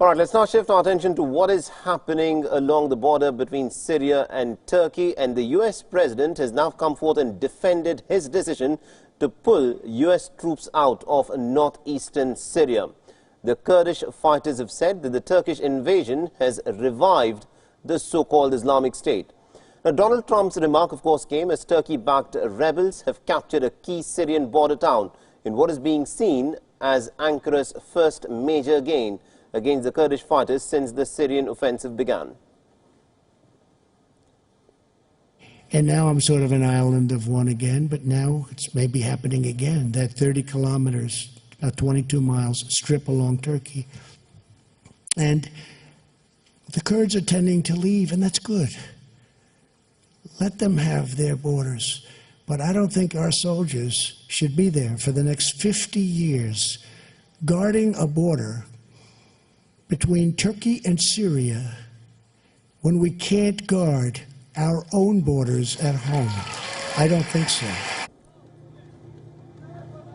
All right, let's now shift our attention to what is happening along the border between Syria and Turkey. And the U.S. president has now come forth and defended his decision to pull U.S. troops out of northeastern Syria. The Kurdish fighters have said that the Turkish invasion has revived the so-called Islamic State. Now, Donald Trump's remark, of course, came as Turkey-backed rebels have captured a key Syrian border town in what is being seen as Ankara's first major gain against the Kurdish fighters since the Syrian offensive began. And now I'm sort of an island of one again, but now it's maybe happening again. That 30 kilometers, about 22 miles strip along Turkey. And the Kurds are tending to leave, and that's good. Let them have their borders. But I don't think our soldiers should be there for the next 50 years guarding a border between Turkey and Syria when we can't guard our own borders at home. I don't think so.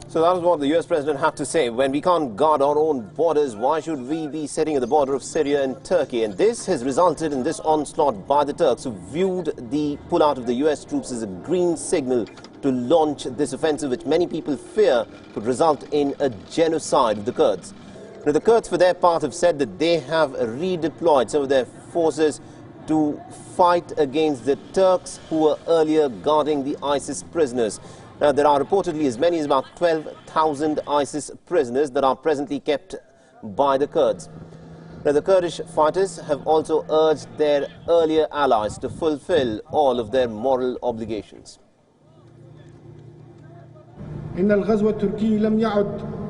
So that is what the U.S. president had to say. When we can't guard our own borders, why should we be sitting at the border of Syria and Turkey? And this has resulted in this onslaught by the Turks, who viewed the pullout of the U.S. troops as a green signal to launch this offensive, which many people fear could result in a genocide of the Kurds. Now, the Kurds, for their part, have said that they have redeployed some of their forces to fight against the Turks who were earlier guarding the ISIS prisoners. Now, there are reportedly as many as about 12,000 ISIS prisoners that are presently kept by the Kurds. Now, the Kurdish fighters have also urged their earlier allies to fulfill all of their moral obligations. إن الغزو التركي لم يعد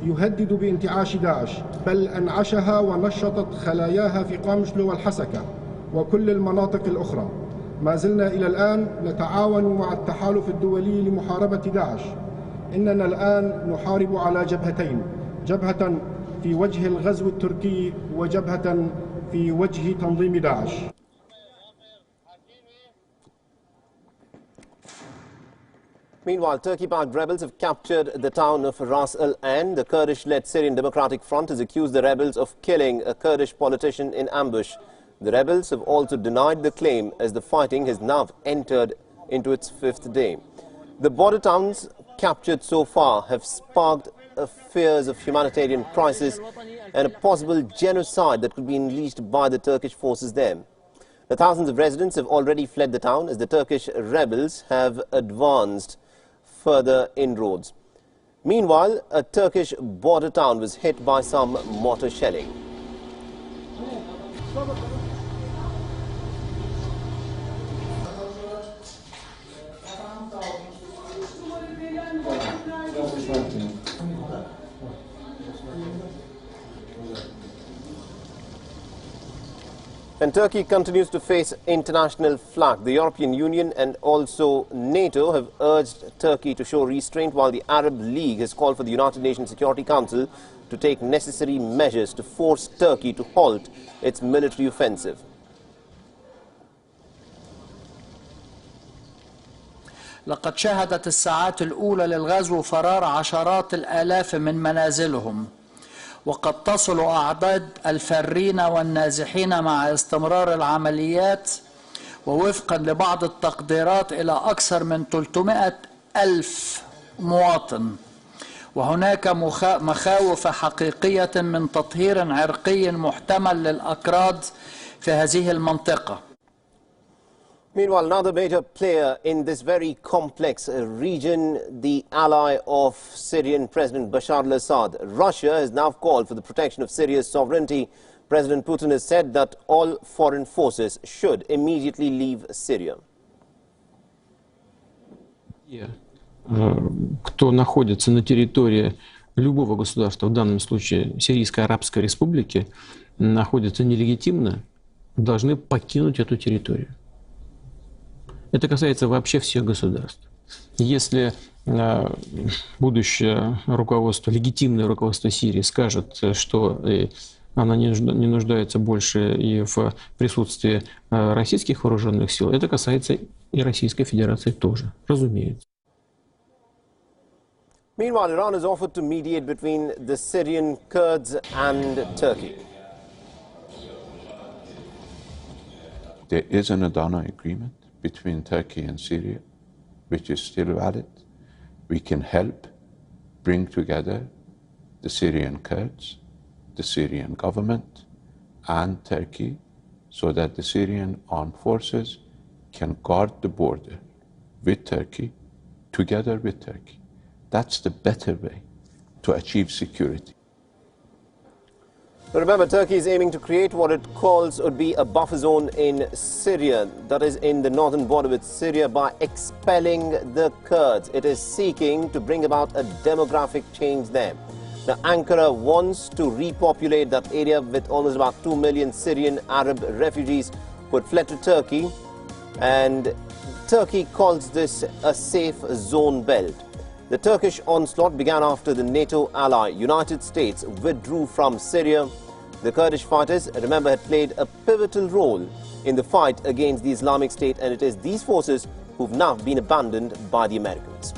يهدد بانتعاش داعش، بل أنعشها ونشطت خلاياها في قامشلو والحسكة وكل المناطق الأخرى. ما زلنا إلى الآن نتعاون مع التحالف الدولي لمحاربة داعش. إننا الآن نحارب على جبهتين، جبهة في وجه الغزو التركي وجبهة في وجه تنظيم داعش. Meanwhile, Turkey-backed rebels have captured the town of Ras al-Ain. The Kurdish-led Syrian Democratic Front has accused the rebels of killing a Kurdish politician in ambush. The rebels have also denied the claim, as the fighting has now entered into its fifth day. The border towns captured so far have sparked fears of humanitarian crisis and a possible genocide that could be unleashed by the Turkish forces there. The thousands of residents have already fled the town as the Turkish rebels have advanced further inroads. Meanwhile, a Turkish border town was hit by some mortar shelling. And Turkey continues to face international flak. The European Union and also NATO have urged Turkey to show restraint, while the Arab League has called for the United Nations Security Council to take necessary measures to force Turkey to halt its military offensive. لقد شهدت الساعات الأولى للغزو فرار عشرات الآلاف من منازلهم، وقد تصل أعداد الفارين والنازحين مع استمرار العمليات، ووفقا لبعض التقديرات إلى أكثر من 300,000 مواطن. وهناك مخاوف حقيقية من تطهير عرقي محتمل للأكراد في هذه المنطقة. Meanwhile, another major player in this very complex region, the ally of Syrian President Bashar al-Assad, Russia, has now called for the protection of Syria's sovereignty. President Putin has said that all foreign forces should immediately leave Syria. Кто находится на территории любого государства, в данном случае Сирийской Арабской Республики, находится нелегитимно, должны покинуть эту территорию. Это касается вообще всех государств. Если будущее руководство, легитимное руководство Сирии скажет, что она не нуждается больше и в присутствии российских вооруженных сил, это касается и Российской Федерации тоже, разумеется. Meanwhile, Iran has offered to mediate between the Syrian Kurds and Turkey. There is an Adana agreement between Turkey and Syria, which is still valid. We can help bring together the Syrian Kurds, the Syrian government, and Turkey, so that the Syrian armed forces can guard the border with Turkey, together with Turkey. That's the better way to achieve security. Remember, Turkey is aiming to create what it calls would be a buffer zone in Syria, that is in the northern border with Syria, by expelling the Kurds. It is seeking to bring about a demographic change there. Now, Ankara wants to repopulate that area with almost about 2 million Syrian Arab refugees who had fled to Turkey, and Turkey calls this a safe zone belt. The Turkish onslaught began after the NATO ally United States withdrew from Syria. The Kurdish fighters, remember, had played a pivotal role in the fight against the Islamic State, and it is these forces who've now been abandoned by the Americans.